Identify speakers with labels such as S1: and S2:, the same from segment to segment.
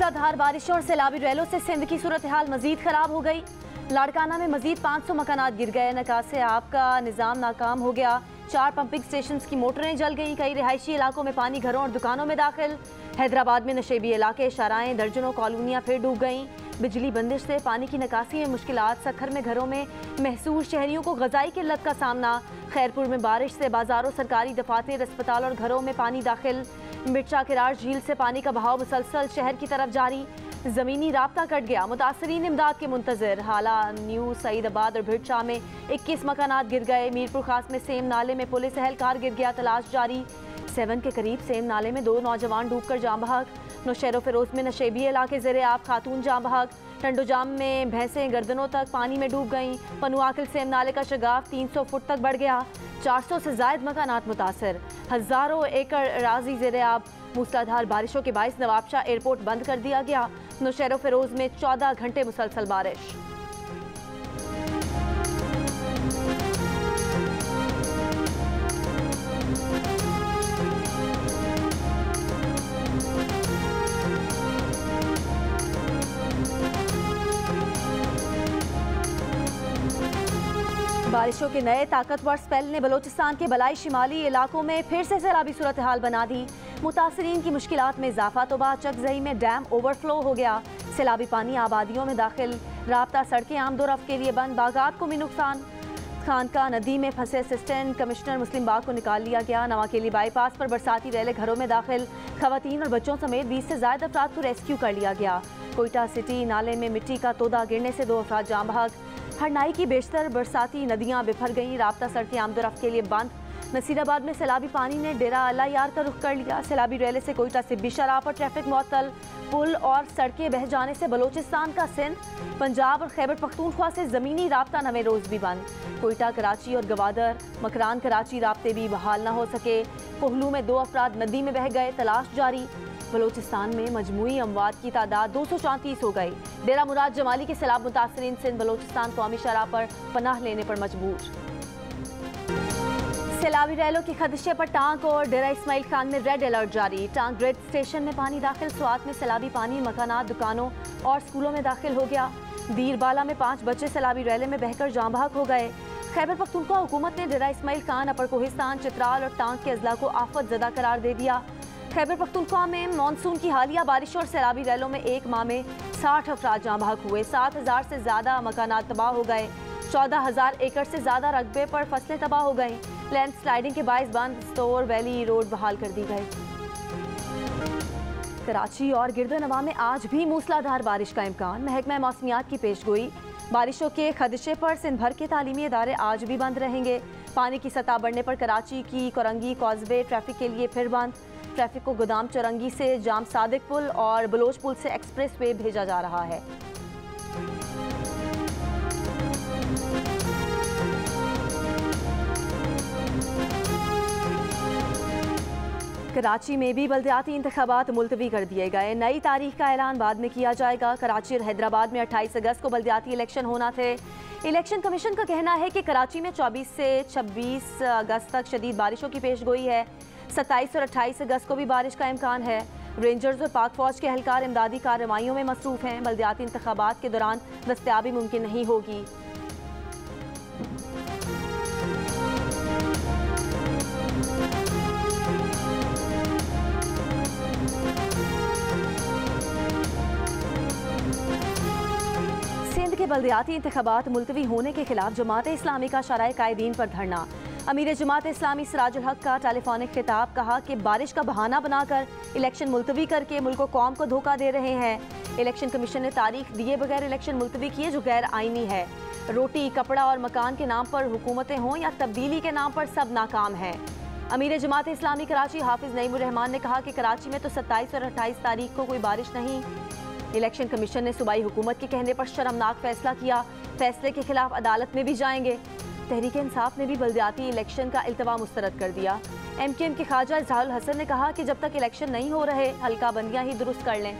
S1: मूसलाधार बारिशों और सैलाबी रैलों से सिंध की सूरत हाल मजीद खराब हो गई। लाड़काना में मजीद 500 मकानात गिर गए। निकासे आब का निज़ाम नाकाम हो गया। 4 पंपिंग स्टेशन की मोटरें जल गईं। कई रिहायशी इलाकों में पानी घरों और दुकानों में दाखिल। हैदराबाद में नशेबी इलाके शाराएं दर्जनों कॉलोनियाँ फिर डूब गईं। बिजली बंदिश से पानी की निकासी में मुश्किलात। सखर में घरों में महसूस शहरियों को ग़ज़ाई किल्लत का सामना। खैरपुर में बारिश से बाजारों, सरकारी दफातर, अस्पताल और घरों में पानी दाखिल। मिर्चा किरार झील से पानी का बहाव मुसलसल शहर की तरफ जारी। ज़मीनी राब्ता कट गया। मुतासरीन इमदाद के मुंतज़िर। हाला, न्यू सईदाबाद और भिड़चा में 21 मकानात गिर गए। मीरपुर खास में सेम नाले में पुलिस एहलकार गिर गया। तलाश जारी। 7 के करीब सेम नाले में 2 नौजवान डूबकर जाम बहक। नौशहर फिरोज में नशेबी इलाके ज़ेरे आब खातून जाम बहक। टंडोजाम में भैंसें गर्दनों तक पानी में डूब गईं। पनुआकिल सेम नाले का शगाफ 300 फुट तक बढ़ गया। 400 से ज़ायद मकानात मुतासर। हज़ारों एकड़ राजी ज़ेरे आब। मूसलाधार बारिशों के बाइस नवाबशाह एयरपोर्ट बंद कर दिया गया। नौशहर फिरोज में 14 घंटे मुसलसल बारिश। बारिशों के नए ताकतवर स्पेल ने बलोचिस्तान के बलाई शिमाली इलाकों में फिर से सैलाबी सूरत हाल बना दी। मुतासरीन की मुश्किलात में इजाफा। तो बाद चकजई में डैम ओवरफ्लो हो गया। सैलाबी पानी आबादियों में दाखिल। राब्ता सड़कें आमदोरफ्त के लिए बंद। बागात को भी नुकसान। खानका नदी में फंसे असिस्टेंट कमिश्नर मुस्लिम बाग को निकाल लिया गया। नवाकेली बाईपास पर बरसाती रैले घरों में दाखिल। खवातीन और बच्चों समेत 20 से ज़्यादा अफराद को रेस्क्यू कर लिया गया। कोयटा सिटी नाले में मिट्टी का तोदा गिरने से 2 अफराद जाम बहक। हरनाई की बेशतर बरसाती नदियां बिफर गईं। राब्ता सड़कें आमदोरफ्त के लिए बंद। नसीराबाद में सैलाबी पानी ने डेरा अल्लाह यार का रुख कर लिया। सैलाबी रैले से कोयटा से बिशरा पर ट्रैफिक मुअत्तल। पुल और सड़कें बह जाने से बलोचिस्तान का सिंध, पंजाब और खैबर पख्तूनख्वा से ज़मीनी राब्ता नवे रोज़ भी बंद। कोयटा, कराची और गवादर, मकरान कराची राब्ते भी बहाल न हो सके। कोहलू में 2 अफराद नदी में बह गए। तलाश जारी। बलोचिस्तान में मजमूई अमवात की तादाद 234 हो गई। डेरा मुराद जमाली के सैलाब मुतासरीन सिंध बलोचिस्तान कौमी शरह पर पनाह लेने पर मजबूर। सैलाबी रैलों के खदशे पर टांग और डेरा इस्माइल खान में रेड अलर्ट जारी। टांग ग्रेड स्टेशन में पानी दाखिल। स्वात में सैलाबी पानी मकानात, दुकानों और स्कूलों में दाखिल हो गया। दीरबाला में 5 बच्चे सैलाबी रैले में बहकर जाम बहक हो गए। खैबर पख्तूनख्वा हुकूमत ने डेरा इस्माइल खान, अपर कोहिस्तान, चित्राल और टांग के अजला को आफत ज़दा करार दे दिया। खैबर पख्तूनख्वा में मानसून की हालिया बारिशों और सैलाबी रैलों में एक माह में 60 अफराद जाम बहक हुए। 7000 से ज़्यादा मकानात तबाह हो गए। 14,000 एकड़ से ज़्यादा रकबे पर फसलें तबाह हो गईं। लैंड स्लाइडिंग के बाइस बंद स्टोर वैली रोड बहाल कर दी गई। कराची और गिरदोनवा में आज भी मूसलाधार बारिश का इम्कान। महकमा मौसमियात की पेशगोई। बारिशों के खदशे पर सिंध भर के तालीमी इदारे आज भी बंद रहेंगे। पानी की सतह बढ़ने पर कराची की कोरंगी कॉजवे ट्रैफिक के लिए फिर बंद। ट्रैफिक को गोदाम चौरंगी से जाम सादिक पुल और बलोच पुल से एक्सप्रेस वे भेजा जा रहा है। कराची में भी बल्दियाती इंतखाबात मुलतवी कर दिए गए। नई तारीख का ऐलान बाद में किया जाएगा। कराची और हैदराबाद में 28 अगस्त को बल्दियाती इलेक्शन होना थे। इलेक्शन कमीशन का कहना है कि कराची में 24 से 26 अगस्त तक शदीद बारिशों की पेशगोई है। 27 और 28 अगस्त को भी बारिश का इम्कान है। रेंजर्स और पाक फौज के एहलकार इमदादी कार्रवाइयों में मसरूफ हैं। बल्दियाती इंतखाबात के दौरान दस्तयाबी मुमकिन नहीं होगी। सिंध के बल्दियाती इंतखाबात मुलतवी होने के खिलाफ जमात इस्लामी का शराय कायदीन पर धरना। अमीर जमात इस्लामी सिराजुल हक का टेलीफोनिक खिताब। कहा कि बारिश का बहाना बनाकर इलेक्शन मुलतवी करके मुल्क कौम को धोखा दे रहे हैं। इलेक्शन कमीशन ने तारीख दिए बगैर इलेक्शन मुलतवी किए जो गैर आईनी है। रोटी, कपड़ा और मकान के नाम पर हुकूमतें हों या तब्दीली के नाम पर सब नाकाम है। अमीर जमात इस्लामी कराची हाफिज नईमुर रहमान ने कहा कि कराची में तो 27 और 28 तारीख को कोई बारिश नहीं। इलेक्शन कमीशन ने सूबाई हुकूमत के कहने पर शर्मनाक फैसला किया। फैसले के खिलाफ अदालत में भी जाएंगे। तहरीक इंसाफ ने भी बल्दियाती इलेक्शन का इल्तवा मुस्तरद कर दिया। MKM के ख्वाजा इजहारुल हसन ने कहा कि जब तक इलेक्शन नहीं हो रहे हल्का बंदियां ही दुरुस्त कर लें।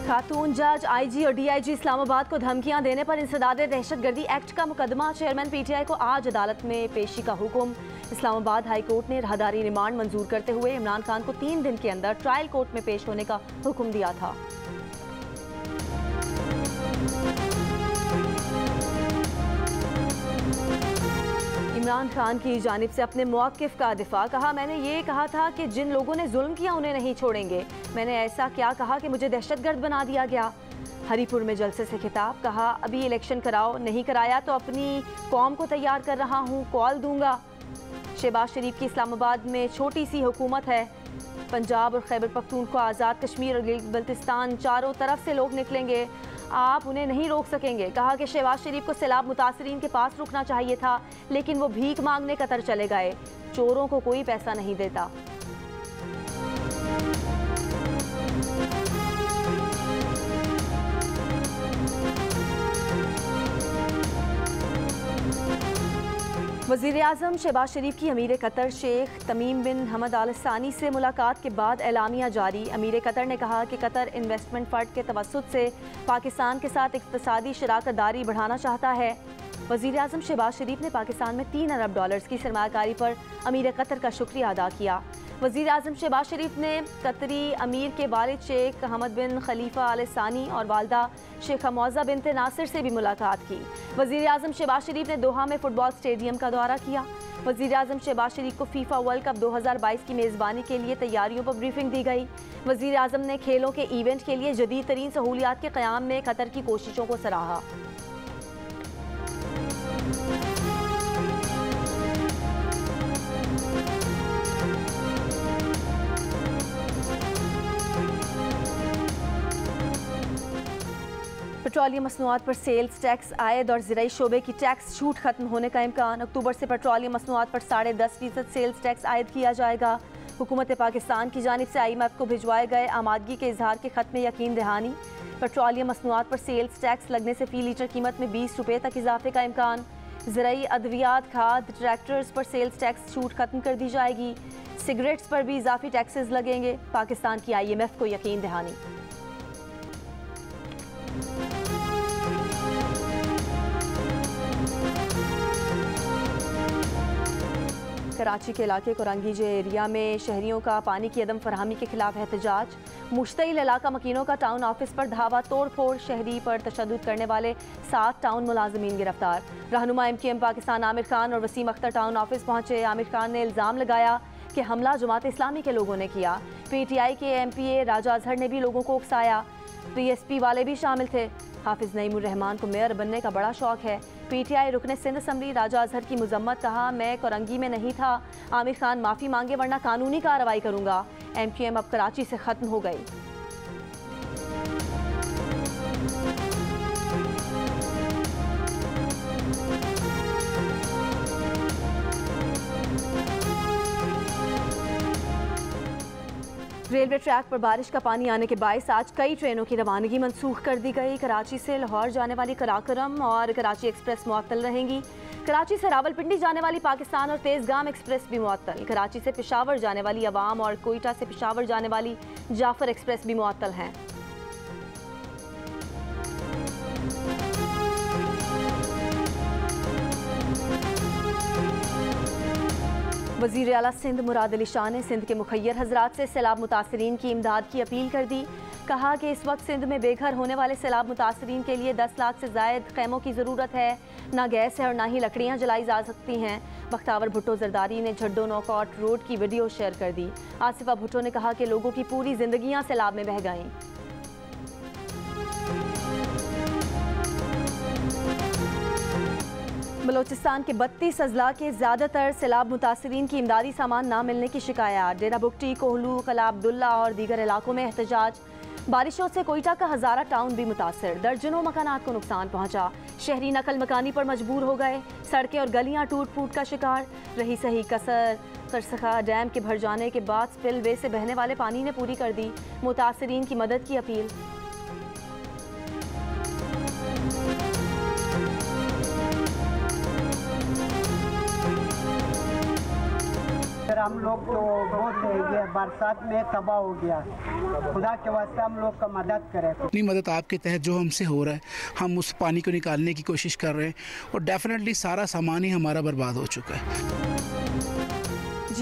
S1: खातून जज, IG और DIG इस्लामाबाद को धमकियां देने पर इंसदाद दहशतगर्दी एक्ट का मुकदमा। चेयरमैन PTI को आज अदालत में पेशी का हुक्म। इस्लामाबाद हाई कोर्ट ने राहदारी रिमांड मंजूर करते हुए इमरान खान को 3 दिन के अंदर ट्रायल कोर्ट में पेश होने का हुक्म दिया था। इमरान खान की जानिब से अपने मौक़िफ़ का दिफा कहा, मैंने ये कहा था कि जिन लोगों ने जुल्म किया उन्हें नहीं छोड़ेंगे। मैंने ऐसा क्या कहा कि मुझे दहशतगर्द बना दिया गया। हरीपुर में जलसे से खिताब, कहा अभी इलेक्शन कराओ, नहीं कराया तो अपनी कौम को तैयार कर रहा हूँ, कॉल दूंगा। शहबाज शरीफ की इस्लामाबाद में छोटी सी हुकूमत है। पंजाब और खैबर पख्तूनख्वा, आज़ाद कश्मीर और बल्तिस्तान, चारों तरफ से लोग निकलेंगे, आप उन्हें नहीं रोक सकेंगे। कहा कि शहबाज शरीफ को सैलाब मुतासरीन के पास रुकना चाहिए था, लेकिन वो भीख मांगने कतर चले गए। चोरों को कोई पैसा नहीं देता। वज़ीर आज़म शहबाज शरीफ की अमीर कतर शेख तमीम बिन हमद आल सानी से मुलाकात के बाद एलामिया जारी। अमीर कतर ने कहा कि कतर इन्वेस्टमेंट फ़ंड के तवस्सुत से पाकिस्तान के साथ इक़्तिसादी शराकतदारी बढ़ाना चाहता है। वज़ीर आज़म शहबाज शरीफ ने पाकिस्तान में $3 अरब की सरमायाकारी पर अमीर कतर का शुक्रिया अदा किया। वज़ीर आज़म शहबाज शरीफ ने कतरी अमीर के वालिद शेख हमद बिन खलीफा आल सानी और वालदा शेख मौज़ा बिनत नासिर से भी मुलाकात की। वज़ीर आज़म शहबाज शरीफ ने दोहा में फ़ुटबॉल स्टेडियम का दौरा किया। वज़ीर आज़म शहबाज शरीफ को फीफा वर्ल्ड कप 2022 की मेज़बानी के लिए तैयारियों पर ब्रीफिंग दी गई। वज़ीर आज़म ने खेलों के इवेंट के लिए जदीद तरीन सहूलियात के क़याम में कतर की कोशिशों को सराहा। पेट्रोलियम मसनूआत पर सेल्स टैक्स आयद और ज़राई शोबे की टैक्स छूट खत्म होने का इम्कान। अक्टूबर से पेट्रोलियम मसनूआत पर 10.5% सेल्स टैक्स आयद किया जाएगा। हुकूमत पाकिस्तान की जानिब से IMF को भिजवाए गए आमादगी के इजहार के खत में यकीन दहानी। पेट्रोलियम मसनूआत पर सेल्स टैक्स लगने से फ़ी लीटर कीमत में 20 रुपये तक इजाफे का इम्कान। ज़राई अद्वियात, खाद, ट्रैक्टर्स पर सेल्स टैक्स छूट खत्म कर दी जाएगी। सिगरेट्स पर भी इजाफी टैक्सेस लगेंगे। पाकिस्तान की IMF को यकीन दहानी। कराची के इलाके कोरंगीजे एरिया में शहरियों का पानी की अदम फरहमी के खिलाफ एहतजाज। मुश्तइल इलाका मकीनों का टाउन ऑफिस पर धावा, तोड़ फोड़, शहरी पर तशद्दुद करने वाले 7 टाउन मुलाजमीन गिरफ्तार। रहनुमा MQM पाकिस्तान आमिर खान और वसीम अख्तर टाउन ऑफिस पहुंचे। आमिर खान ने इल्ज़ाम लगाया कि हमला जमात इस्लामी के लोगों ने किया। PTI के MPA राजा अजहर ने भी लोगों को उकसाया। PSP वाले भी शामिल थे। हाफिज नईमुर रहमान को मेयर बनने का बड़ा शौक है। PTI रुकने सिंध असम्बली राजा अजहर की मजम्मत, कहा मैं कोरंगी में नहीं था। आमिर खान माफ़ी मांगे वरना कानूनी कार्रवाई करूंगा। MQM अब कराची से ख़त्म हो गई। रेलवे ट्रैक पर बारिश का पानी आने के बायस आज कई ट्रेनों की रवानगी मनसूख कर दी गई। कराची से लाहौर जाने वाली कराकरम और कराची एक्सप्रेस मुअत्तल रहेंगी। कराची से रावलपिंडी जाने वाली पाकिस्तान और तेजगाम एक्सप्रेस भी मुअत्तल। कराची से पेशावर जाने वाली अवाम और कोयटा से पेशावर जाने वाली जाफर एक्सप्रेस भी मुअत्तल हैं। वज़ीर आला सिंध मुराद अली शाह ने सिंध के मुखय्यर हजरात से सैलाब मुतासरीन की इमदाद की अपील कर दी। कहा कि इस वक्त सिंध में बेघर होने वाले सैलाब मुतासरीन के लिए 10 लाख से ज़ायद खैमों की ज़रूरत है। ना गैस है और ना ही लकड़ियाँ जलाई जा सकती हैं। बख्तावर भुट्टो जरदारी ने झड्डो नौकाट रोड की वीडियो शेयर कर दी। आसिफा भुट्टो ने कहा कि लोगों की पूरी जिंदगियाँ सैलाब में बह गईं। बलोचिस्तान के 32 अजला के ज़्यादातर सैलाब मुतासरीन की इमदादी सामान ना मिलने की शिकायत। डेरा बुगटी, कोहलू, कला अब्दुल्ला और दीगर इलाकों में एहतजाज। बारिशों से कोयटा का हज़ारा टाउन भी मुतासर। दर्जनों मकानात को नुकसान पहुंचा। शहरी नकल मकानी पर मजबूर हो गए। सड़कें और गलियां टूट फूट का शिकार। रही सही कसर करसखा डैम के भर जाने के बाद स्पिलवे से बहने वाले पानी ने पूरी कर दी। मुतासरीन की मदद की अपील।
S2: हम लोग तो बहुत बरसात में तबाह हो गया। खुदा के वास्ते हम लोग का मदद करें।
S3: अपनी मदद आपके तहत जो हमसे हो रहा है, हम उस पानी को निकालने की कोशिश कर रहे हैं और डेफिनेटली सारा सामान ही हमारा बर्बाद हो चुका है।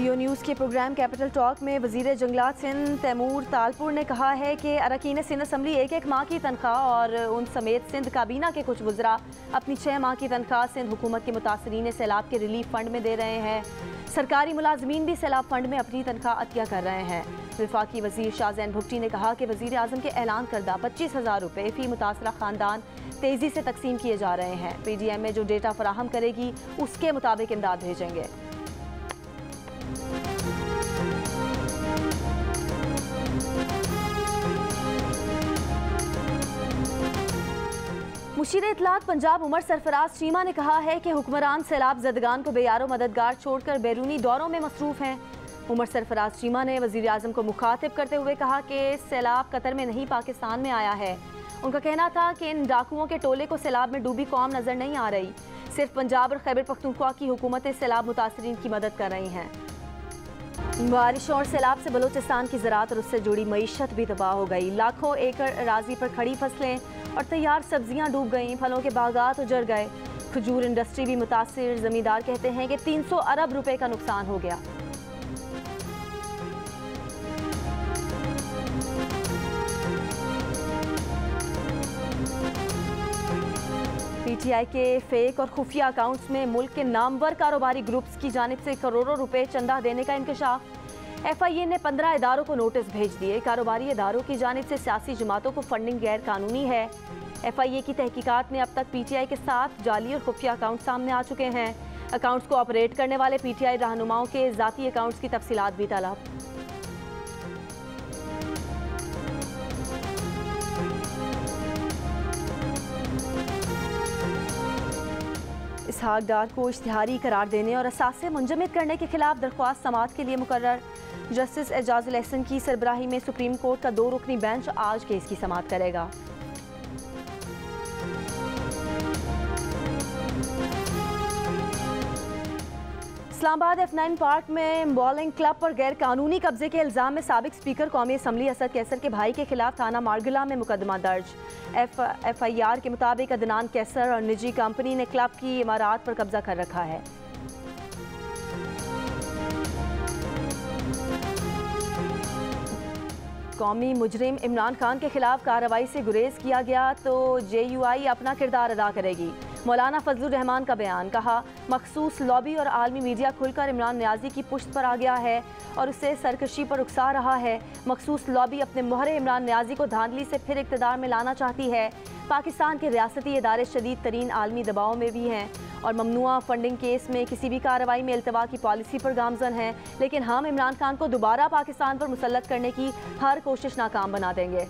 S1: जियो न्यूज़ के प्रोग्राम कैपिटल टॉक में वज़ीर जंगलात सिंध तैमूर तालपुर ने कहा है कि अरकान सिंध असम्बली एक माह की तनख्वाह और उन समेत सिंध काबीना के कुछ वज़रा अपनी 6 माह की तनख्वाह सिंध हुकूमत के मुतासरीन सैलाब के रिलीफ फंड में दे रहे हैं। सरकारी मुलाजमीन भी सैलाब फंड में अपनी तनख्वाह अतिया कर रहे हैं। वफाकी वज़ीर शाहजैन भुट्टी ने कहा कि वज़ीर आज़म के ऐलान करदा 25,000 रुपये फ़ी मुतासरा ख़ानदान तेज़ी से तकसीम किए जा रहे हैं। PDM में जो डेटा फराहम करेगी उसके मुताबिक इमदाद भेजेंगे। मुशीर इत्तलात पंजाब उमर सरफराज चीमा ने कहा है कि हुक्मरान सैलाब ज़दगान को बेयारो मददगार छोड़कर बैरूनी दौरों में मसरूफ़ हैं। उमर सरफराज चीमा ने वज़ीर आज़म को मुखातिब करते हुए कहा कि सैलाब कतर में नहीं पाकिस्तान में आया है। उनका कहना था कि इन डाकुओं के टोले को सैलाब में डूबी कौम नज़र नहीं आ रही, सिर्फ पंजाब और खैबर पख्तूनख्वा की हुकूमतें सैलाब मुतासरीन की मदद कर रही हैं। बारिश और सैलाब से बलूचिस्तान की ज़राअत और उससे जुड़ी मईशत भी तबाह हो गई। लाखों एकड़ अराजी पर खड़ी फसलें और तैयार सब्जियां डूब गईं, फलों के बागात उजड़ गए। खजूर इंडस्ट्री भी मुतासिर। ज़मींदार कहते हैं कि 300 अरब रुपए का नुकसान हो गया। PTI के फेक और खुफिया अकाउंट्स में मुल्क के नामवर कारोबारी ग्रुप्स की जानिब से करोड़ों रुपए चंदा देने का इंकशाफ। FIA ने 15 इदारों को नोटिस भेज दिए। कारोबारी इदारों की जानिब से सियासी जमातों को फंडिंग गैर कानूनी है। FIA की तहकीकात में अब तक PTI के 7 जाली और खुफिया अकाउंट सामने आ चुके हैं। अकाउंट्स को ऑपरेट करने वाले PTI रहनुमाओं के ज़ाती अकाउंट्स की तफसीलात भी तलब। इसहाक डार को इश्तिहारी करार देने और असासे मुंजमद करने के खिलाफ दरख्वास्त समाअत के लिए मुकर्रर। जस्टिस एजाजुल एहसन की सरबराही में सुप्रीम कोर्ट का 2 रुकनी बेंच आज केस की समाअत करेगा। इस्लामाबाद F9 पार्क में बॉलिंग क्लब पर गैर कानूनी कब्जे के इल्ज़ाम में साबिक स्पीकर कौमी असम्बली असद कैसर के भाई के खिलाफ थाना मारगिला में मुकदमा दर्ज। FIR के मुताबिक अदनान कैसर और निजी कंपनी ने क्लब की इमारत पर कब्जा कर रखा है। कौमी मुजरिम इमरान खान के खिलाफ कार्रवाई से गुरेज किया गया तो JUI अपना किरदार अदा करेगी। मौलाना फजलुर रहमान का बयान। कहा, मखसूस लॉबी और आलमी मीडिया खुलकर इमरान नियाजी की पुश्त पर आ गया है और उसे सरकशी पर उकसा रहा है। मखसूस लॉबी अपने मोहरे इमरान नियाजी को धांधली से फिर इक़्तिदार में लाना चाहती है। पाकिस्तान के रियासती इदारे शदीद तरीन आलमी दबाव में भी हैं और ममनुआ फंडिंग केस में किसी भी कार्रवाई में इल्तवा की पॉलिसी पर गामजन हैं, लेकिन हम इमरान खान को दोबारा पाकिस्तान पर मुसल्लत करने की हर कोशिश नाकाम बना देंगे।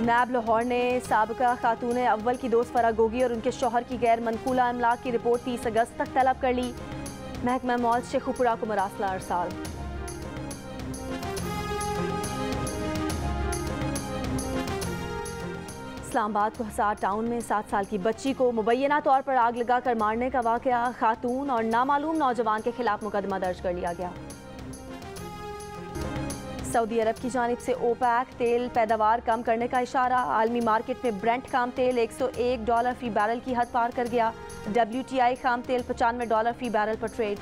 S1: नैब लाहौर ने साबिका खातून अव्वल की दोस्त फराह गोगी और उनके शौहर की गैर मनकूला अमलाक की रिपोर्ट 30 अगस्त तक तलब कर ली। महकमा मौज शेखुपुरा को मरासला अरसाल। इस्लामाबाद को हिसार टाउन में 7 साल की बच्ची को मुबैना तौर पर आग लगाकर मारने का वाकया। खातून और नामालूम नौजवान के खिलाफ मुकदमा दर्ज कर लिया गया। सऊदी अरब की जानिब से OPEC तेल पैदावार कम करने का इशारा। आलमी मार्केट में ब्रेंट खाम तेल $101 फी बैरल की हद पार कर गया। WTI खाम तेल $95 फी बैरल पर ट्रेड।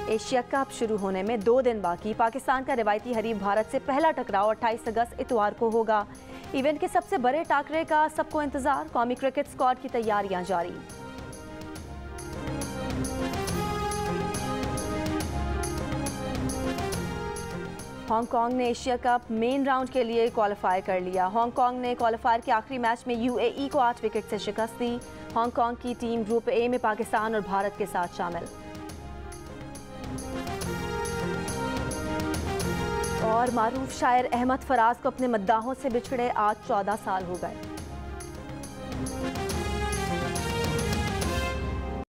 S1: एशिया कप शुरू होने में 2 दिन बाकी। पाकिस्तान का रिवायती हरीफ भारत से पहला टकराव 28 अगस्त इतवार को होगा। इवेंट के सबसे बड़े टाकरे का सबको इंतजार। कौमी क्रिकेट स्क्वाड की तैयारियां जारी। हांगकांग ने एशिया कप मेन राउंड के लिए क्वालिफाई कर लिया। हांगकांग ने क्वालिफायर के आखिरी मैच में UAE को 8 विकेट से शिकस्त दी। हांगकांग की टीम ग्रुप A में पाकिस्तान और भारत के साथ शामिल। और मारूफ शायर अहमद फराज को अपने मद्दाहों से बिछड़े आज 14 साल हो गए।